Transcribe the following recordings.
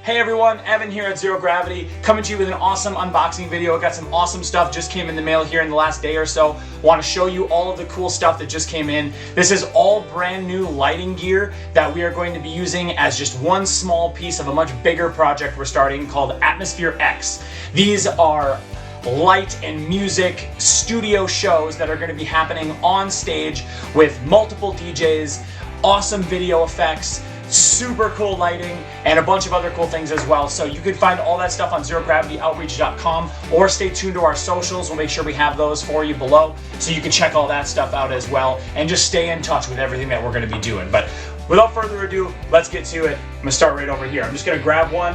Hey everyone, Evan here at Zero Gravity, coming to you with an awesome unboxing video. I got some awesome stuff just came in the mail here in the last day or so. Want to show you all of the cool stuff that just came in. This is all brand new lighting gear that we are going to be using as just one small piece of a much bigger project we're starting called Atmosphere X. These are light and music studio shows that are going to be happening on stage with multiple DJs, awesome video effects, super cool lighting, and a bunch of other cool things as well. So you can find all that stuff on zerogravityoutreach.com, or stay tuned to our socials. We'll make sure we have those for you below so you can check all that stuff out as well and just stay in touch with everything that we're going to be doing. But without further ado, let's get to it. I'm going to start right over here. I'm just going to grab one.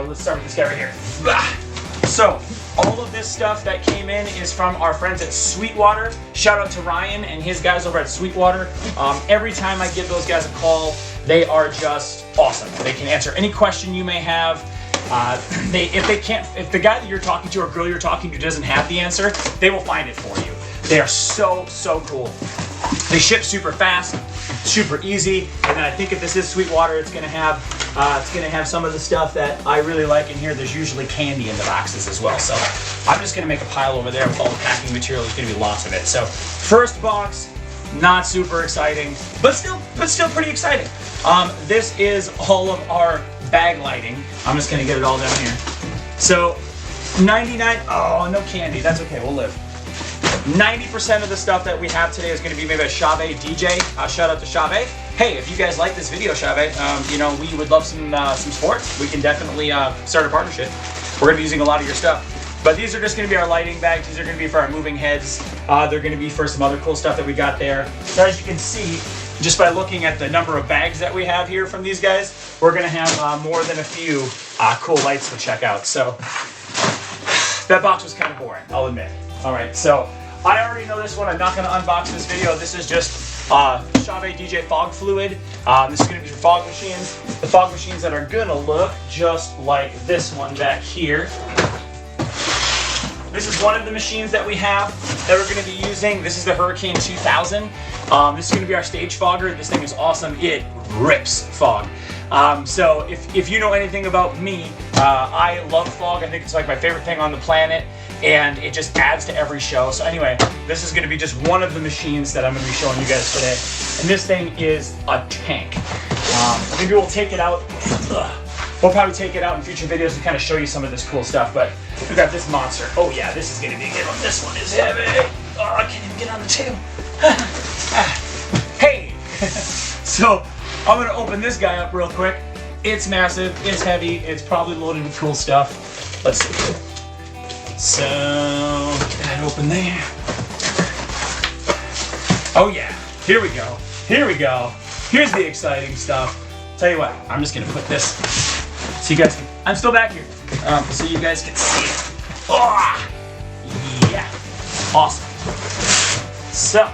Let's start with this guy right here. So all of this stuff that came in is from our friends at Sweetwater. Shout out to Ryan and his guys over at Sweetwater. Every time I give those guys a call, they are just awesome. They can answer any question you may have. If the guy that you're talking to or girl you're talking to doesn't have the answer, they will find it for you. They are so cool. They ship super fast, super easy, and then I think if this is Sweetwater, it's gonna have some of the stuff that I really like in here. There's usually candy in the boxes as well. So I'm just gonna make a pile over there with all the packing material. There's gonna be lots of it. So first box, not super exciting, but still pretty exciting. This is all of our bag lighting. I'm just gonna get it all down here. So 99, oh, no candy, that's okay, we'll live. 90% of the stuff that we have today is going to be made by Chave DJ. Shout out to Chave. Hey, if you guys like this video, Chave, you know, we would love some support. We can definitely start a partnership. We're going to be using a lot of your stuff. But these are just going to be our lighting bags. These are going to be for our moving heads. They're going to be for some other cool stuff that we got there. So as you can see, just by looking at the number of bags that we have here from these guys, we're going to have more than a few cool lights to check out. So that box was kind of boring, I'll admit. All right, so I already know this one. I'm not going to unbox this video. This is just Chave DJ fog fluid. This is going to be for fog machines. The fog machines that are going to look just like this one back here. This is one of the machines that we have that we're going to be using. This is the Hurricane 2000. This is going to be our stage fogger. This thing is awesome. It rips fog. So if you know anything about me, I love fog. I think it's like my favorite thing on the planet, and it just adds to every show. So anyway, this is going to be just one of the machines that I'm going to be showing you guys today. And this thing is a tank. Maybe we'll take it out. We'll probably take it out in future videos and kind of show you some of this cool stuff. But we got this monster. Oh yeah, this is going to be a good one. This one is heavy. Oh, I can't even get on the table. Hey! So I'm going to open this guy up real quick. It's massive, it's heavy, it's probably loaded with cool stuff. Let's see. So, get that open there. Oh yeah, here we go. Here we go. Here's the exciting stuff. Tell you what, I'm just gonna put this so you guys can, I'm still back here, so you guys can see it. Oh, yeah, awesome. So,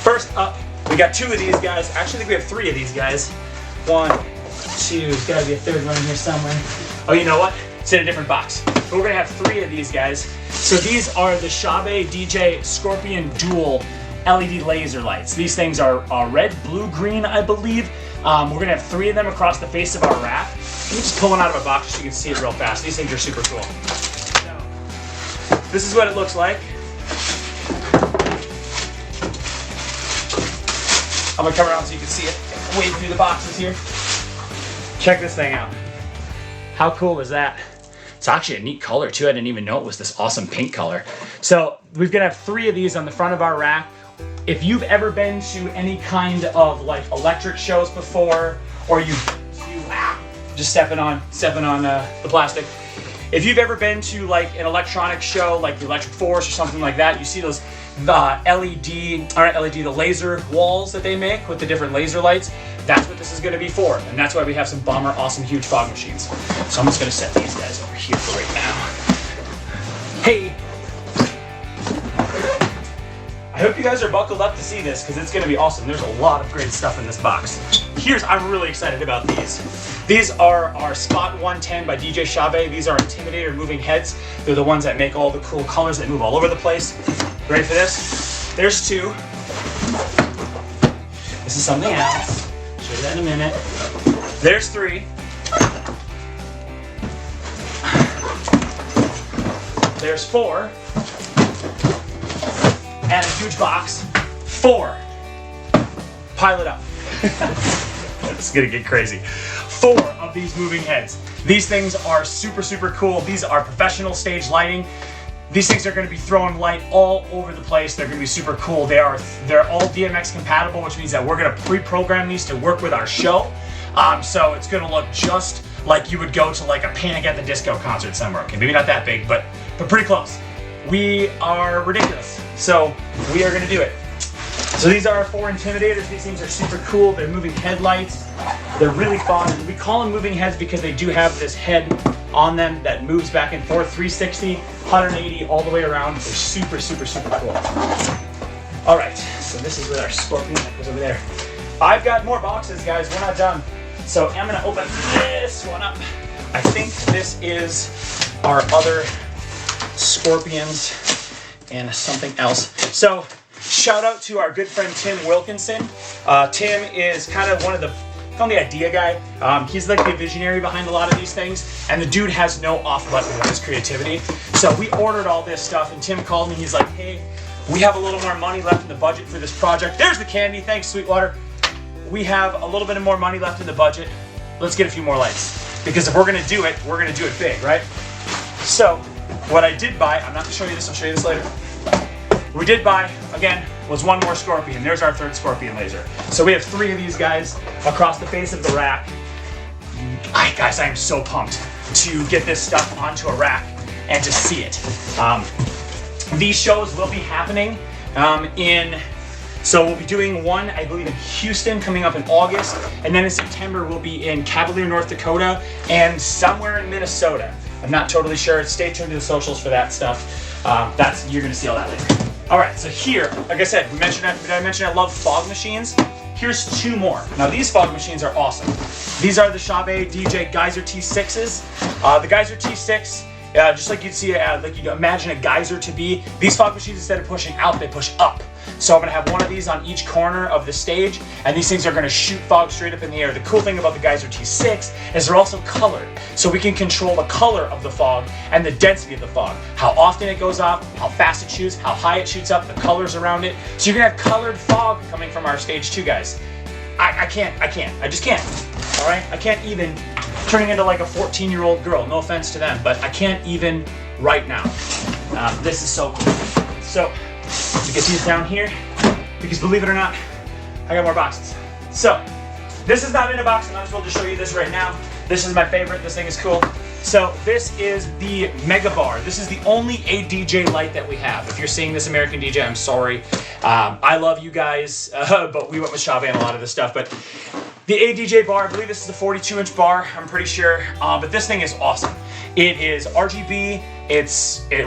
first up, we got two of these guys. Actually, I think we have three of these guys. One, two, there's gotta be a third one in here somewhere. Oh, you know what? It's in a different box. But we're gonna have three of these guys. So these are the Chave DJ Scorpion Dual LED laser lights. These things are red, blue, green, I believe. We're gonna have three of them across the face of our rack. Let me just pull one out of a box so you can see it real fast. These things are super cool. So, this is what it looks like. I'm gonna come around so you can see it. Wade through the boxes here. Check this thing out. How cool is that? It's actually a neat color too. I didn't even know it was this awesome pink color. So we're gonna have three of these on the front of our rack. If you've ever been to any kind of like electric shows before, or just stepping on the plastic. If you've ever been to like an electronic show, like the Electric Force or something like that, you see those the laser walls that they make with the different laser lights. That's what this is going to be for, and that's why we have some bomber, awesome, huge fog machines. So I'm just going to set these guys over here for right now. Hey! I hope you guys are buckled up to see this, because it's going to be awesome. There's a lot of great stuff in this box. I'm really excited about these. These are our Spot 110 by DJ Chave. These are Intimidator moving heads. They're the ones that make all the cool colors that move all over the place. Ready for this? There's two. This is something else. Show you that in a minute. There's three. there's 4. And a huge box, 4. Pile it up. It's gonna get crazy. 4 of these moving heads. These things are super, super cool. These are professional stage lighting. These things are gonna be throwing light all over the place. They're gonna be super cool. They're all DMX compatible, which means that we're gonna pre-program these to work with our show. So it's gonna look just like you would go to like a Panic at the Disco concert somewhere. Okay, maybe not that big, but pretty close. We are ridiculous, so we are gonna do it. So these are our 4 Intimidators. These things are super cool. They're moving headlights. They're really fun. We call them moving heads because they do have this head on them that moves back and forth, 360, 180, all the way around. They're super, super, super cool. All right, so this is with our Scorpion that goes over there. I've got more boxes, guys. We're not done. So I'm gonna open this one up. I think this is our other Scorpions and something else. So shout out to our good friend Tim Wilkinson. Tim is kind of the idea guy. He's like the visionary behind a lot of these things, and the dude has no off button with his creativity. So we ordered all this stuff, and Tim called me. He's like, hey, we have a little more money left in the budget for this project. There's the candy. Thanks, Sweetwater. We have a little bit more money left in the budget. Let's get a few more lights. Because if we're gonna do it, we're gonna do it big, right? So what I did buy, I'm not gonna show you this, I'll show you this later. We did buy, again, was 1 more Scorpion. There's our 3rd Scorpion laser. So we have 3 of these guys across the face of the rack. Guys, I am so pumped to get this stuff onto a rack and to see it. These shows will be happening so we'll be doing one, I believe, in Houston coming up in August, and then in September we'll be in Cavalier, North Dakota, and somewhere in Minnesota. I'm not totally sure. Stay tuned to the socials for that stuff. You're gonna see all that later. All right, so here, like I said, did I mention I love fog machines? Here's 2 more. Now these fog machines are awesome. These are the Chabet DJ Geyser T6s. The Geyser T6, just like you'd see, like you'd imagine a geyser to be, these fog machines, instead of pushing out, they push up. So I'm gonna have one of these on each corner of the stage, and these things are gonna shoot fog straight up in the air. The cool thing about the Geyser T6 is they're also colored, so we can control the color of the fog and the density of the fog. How often it goes off, how fast it shoots, how high it shoots up, the colors around it. So you're gonna have colored fog coming from our stage too, guys. I just can't, all right? I can't even, turning into like a 14-year-old girl, no offense to them, but I can't even right now. This is so cool. So, we get these down here, because believe it or not, I got more boxes. So, this is not in a box, I might as well just show you this right now. This is my favorite, this thing is cool. So, this is the Mega Bar. This is the only ADJ light that we have. If you're seeing this, American DJ, I'm sorry. I love you guys, but we went with Chabet on a lot of this stuff. But the ADJ bar, I believe this is a 42-inch bar, I'm pretty sure. But this thing is awesome. It is RGB,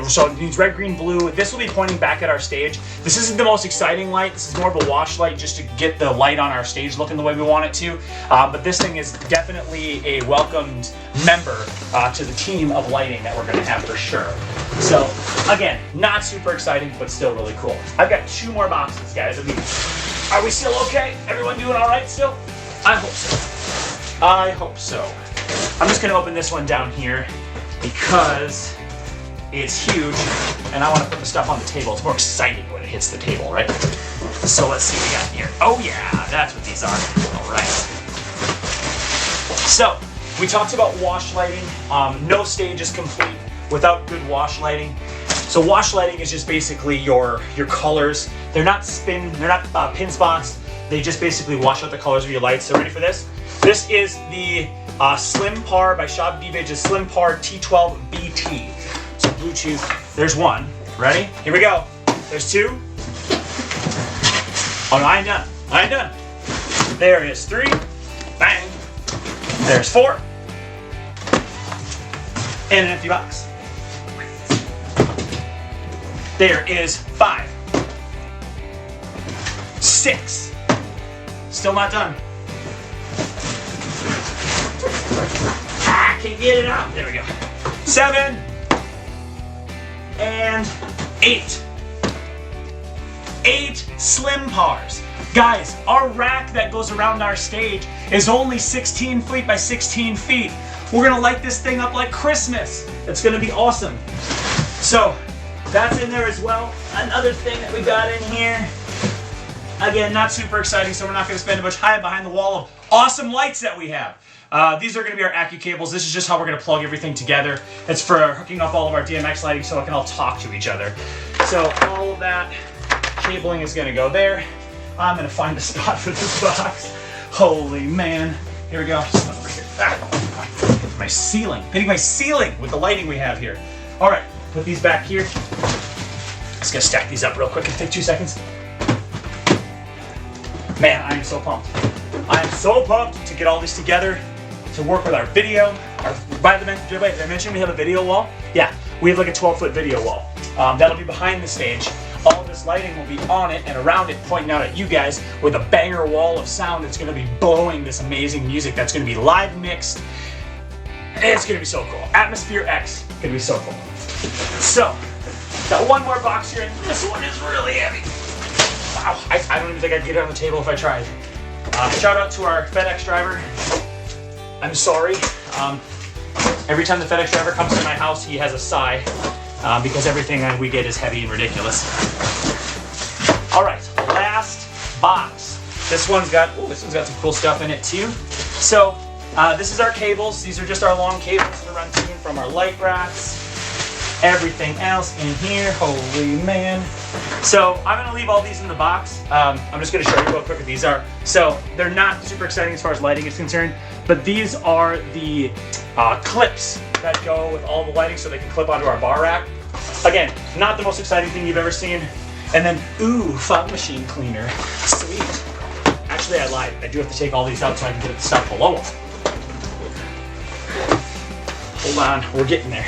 so it needs red, green, blue. This will be pointing back at our stage. This isn't the most exciting light. This is more of a wash light just to get the light on our stage looking the way we want it to. But this thing is definitely a welcomed member to the team of lighting that we're gonna have for sure. So again, not super exciting, but still really cool. I've got 2 more boxes, guys. I mean, are we still okay? Everyone doing all right still? I hope so. I hope so. I'm just gonna open this one down here because it's huge and I want to put the stuff on the table. It's more exciting when it hits the table, right? So let's see what we got here. Oh yeah, that's what these are. All right. So we talked about wash lighting. No stage is complete without good wash lighting. So wash lighting is just basically your colors. They're not pin spots. They just basically wash out the colors of your lights. So ready for this? This is the Slim Par by Chabet Slim Par T12 BT. So Bluetooth, there's 1. Ready? Here we go. There's 2. Oh no, I ain't done. I ain't done. There is 3. Bang. There's 4. And an empty box. There is 5. 6. Still not done. Can't get it out. There we go. 7 and 8. 8 Slim Pars. Guys, our rack that goes around our stage is only 16 feet by 16 feet. We're gonna light this thing up like Christmas. It's gonna be awesome. So that's in there as well. Another thing that we got in here. Again, not super exciting, so we're not going to spend a much time behind the wall of awesome lights that we have. These are going to be our Accu cables. This is just how we're going to plug everything together. It's for hooking up all of our DMX lighting so it can all talk to each other. So all of that cabling is going to go there. I'm going to find a spot for this box. Holy man. Here we go. Over here. Ah, my ceiling. Hitting my ceiling with the lighting we have here. All right, put these back here. Just going to stack these up real quick and take 2 seconds. Man, I am so pumped. I am so pumped to get all this together, to work with our video. By the way, did I mention we have a video wall? Yeah, we have like a 12-foot video wall. That'll be behind the stage. All this lighting will be on it and around it, pointing out at you guys with a banger wall of sound that's going to be blowing this amazing music that's going to be live mixed. It's going to be so cool. Atmosphere X, going to be so cool. So, got one more box here, and this one is really heavy. Wow, I don't even think I'd get it on the table if I tried. Shout out to our FedEx driver. I'm sorry. Every time the FedEx driver comes to my house, he has a sigh because everything we get is heavy and ridiculous. All right, last box. This one's got some cool stuff in it too. So this is our cables. These are just our long cables to run to and from our light racks. Everything else in here, holy man. So I'm gonna leave all these in the box. I'm just gonna show you real quick what these are. So they're not super exciting as far as lighting is concerned, but these are the clips that go with all the lighting so they can clip onto our bar rack. Again, not the most exciting thing you've ever seen. And then, ooh, fog machine cleaner, sweet. Actually, I lied. I do have to take all these out so I can get the stuff below them. Hold on, we're getting there.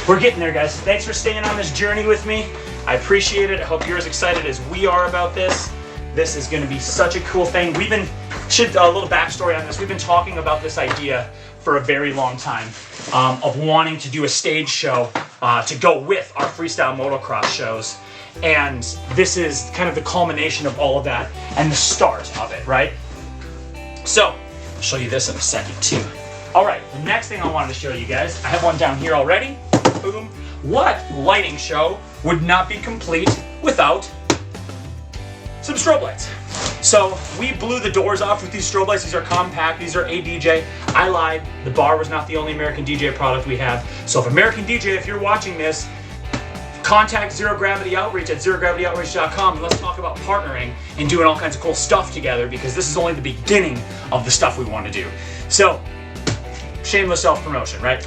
We're getting there, guys. Thanks for staying on this journey with me. I appreciate it. I hope you're as excited as we are about this. This is going to be such a cool thing. A little backstory on this. We've been talking about this idea for a very long time of wanting to do a stage show to go with our freestyle motocross shows. And this is kind of the culmination of all of that and the start of it, right? So, I'll show you this in a second too. All right, the next thing I wanted to show you guys, I have one down here already. Boom. What lighting show would not be complete without some strobe lights? So we blew the doors off with these strobe lights. These are compact, these are ADJ. I lied, the bar was not the only American DJ product we have. So if American DJ, if you're watching this, contact Zero Gravity Outreach at zerogravityoutreach.com and let's talk about partnering and doing all kinds of cool stuff together because this is only the beginning of the stuff we want to do. So, shameless self-promotion, right?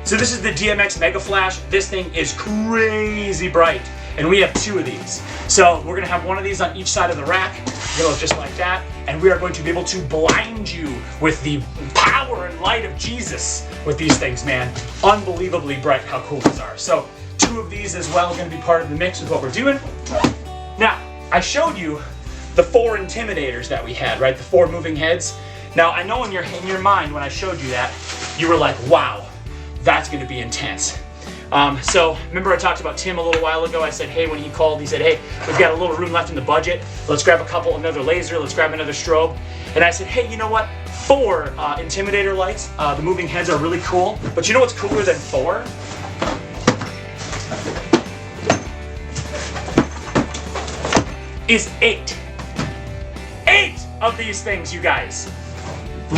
So this is the DMX Mega Flash. This thing is crazy bright, and we have 2 of these. So we're gonna have one of these on each side of the rack. It's gonna look just like that, and we are going to be able to blind you with the power and light of Jesus with these things, man. Unbelievably bright how cool these are. So 2 of these as well are gonna be part of the mix with what we're doing. Now, I showed you the 4 intimidators that we had, right? The 4 moving heads. Now, I know in your mind when I showed you that, you were like, wow, that's going to be intense. So remember I talked about Tim a little while ago. I said, hey, when he called, he said, hey, we've got a little room left in the budget. Let's grab another laser. Let's grab another strobe. And I said, hey, you know what? 4 intimidator lights. The moving heads are really cool. But you know what's cooler than 4? Is 8. 8 of these things, you guys.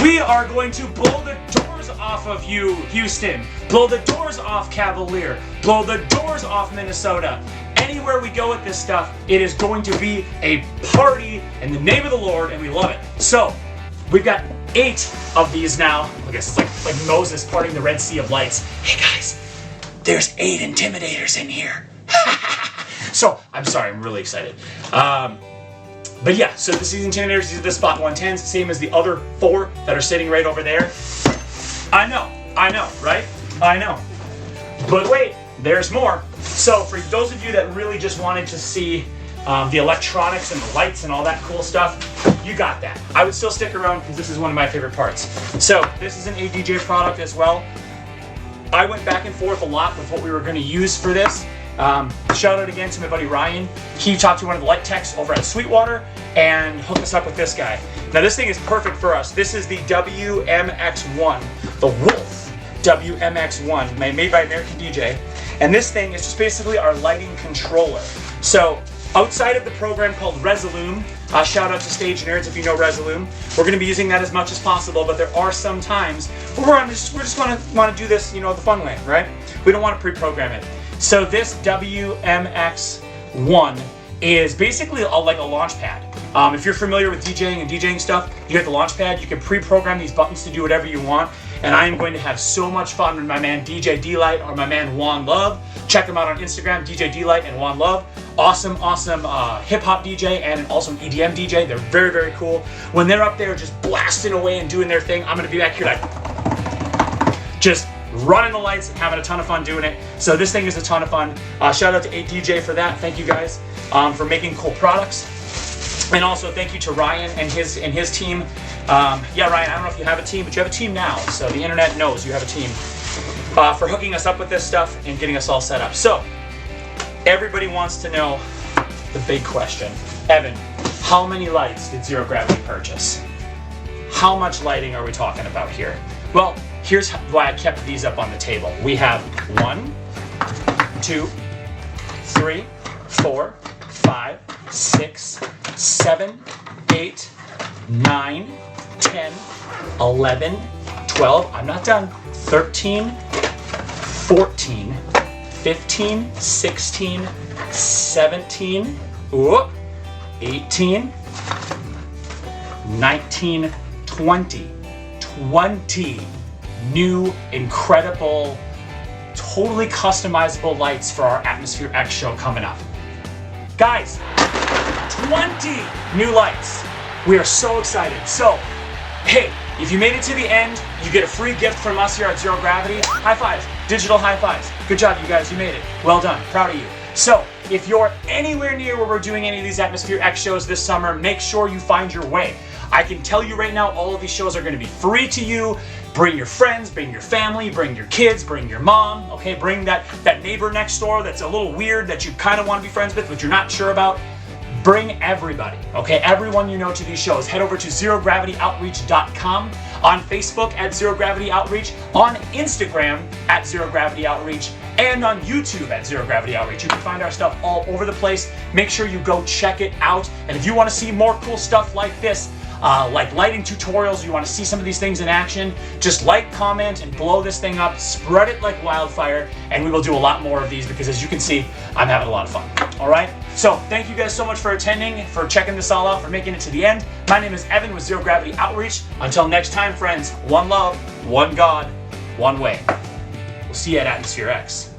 We are going to blow the doors off of you, Houston. Blow the doors off Cavalier. Blow the doors off Minnesota. Anywhere we go with this stuff, it is going to be a party in the name of the Lord, and we love it. So, we've got 8 of these now. I guess it's like Moses parting the Red Sea of lights. Hey guys, there's 8 intimidators in here. So, I'm sorry, I'm really excited. But yeah, so this is intimidators, these are the Spot 110s, same as the other 4 that are sitting right over there. I know, right? I know. But wait, there's more. So for those of you that really just wanted to see the electronics and the lights and all that cool stuff, you got that. I would still stick around because this is one of my favorite parts. So this is an ADJ product as well. I went back and forth a lot with what we were going to use for this. Shout out again to my buddy Ryan. He talked to one of the light techs over at Sweetwater and hooked us up with this guy. Now this thing is perfect for us. This is the WMX1, the Wolf WMX1, made by American DJ. And this thing is just basically our lighting controller. So outside of the program called Resolume, shout out to Stage Nerds if you know Resolume, we're going to be using that as much as possible, but there are some times where we just want to do this, the fun way, right? We don't want to pre-program it. So this WMX1 is basically like a launch pad. If you're familiar with DJing and DJing stuff, you get the launch pad, you can pre-program these buttons to do whatever you want, and I am going to have so much fun with my man DJ D-Light or my man Juan Love. Check them out on Instagram, DJ D-Light and Juan Love. Awesome hip-hop DJ and also an EDM DJ. They're very, very cool. When they're up there just blasting away and doing their thing, I'm going to be back here like just running the lights and having a ton of fun doing it. So this thing is a ton of fun. Shout out to ADJ for that. Thank you guys for making cool products. And also thank you to Ryan and his team. Yeah, Ryan, I don't know if you have a team, but you have a team now. So the internet knows you have a team for hooking us up with this stuff and getting us all set up. So everybody wants to know the big question. Evan, how many lights did Zero Gravity purchase? How much lighting are we talking about here? Well, here's why I kept these up on the table. We have 1, 2, 3, 4, 5, 6, 7, 8, 9, 10, 11, 12, I'm not done, 13, 14, 15, 16, 17, 18, 19, 20 new, incredible, totally customizable lights for our Atmosphere X show coming up. Guys, 20 new lights. We are so excited. So, hey, if you made it to the end, you get a free gift from us here at Zero Gravity. High fives, digital high fives. Good job, you guys, you made it. Well done, proud of you. So, if you're anywhere near where we're doing any of these Atmosphere X shows this summer, make sure you find your way. I can tell you right now, all of these shows are going to be free to you. Bring your friends, bring your family, bring your kids, bring your mom, okay? Bring that neighbor next door that's a little weird that you kind of want to be friends with, but you're not sure about. Bring everybody, okay? Everyone you know to these shows. Head over to zerogravityoutreach.com, on Facebook at Zero Gravity Outreach, on Instagram at Zero Gravity Outreach, and on YouTube at Zero Gravity Outreach. You can find our stuff all over the place. Make sure you go check it out. And if you want to see more cool stuff like this, like lighting tutorials, you want to see some of these things in action, just like, comment, and blow this thing up, spread it like wildfire, and we will do a lot more of these because as you can see, I'm having a lot of fun. All right? So thank you guys so much for attending, for checking this all out, for making it to the end. My name is Evan with Zero Gravity Outreach. Until next time, friends, one love, one God, one way. We'll see you at Atmosphere X.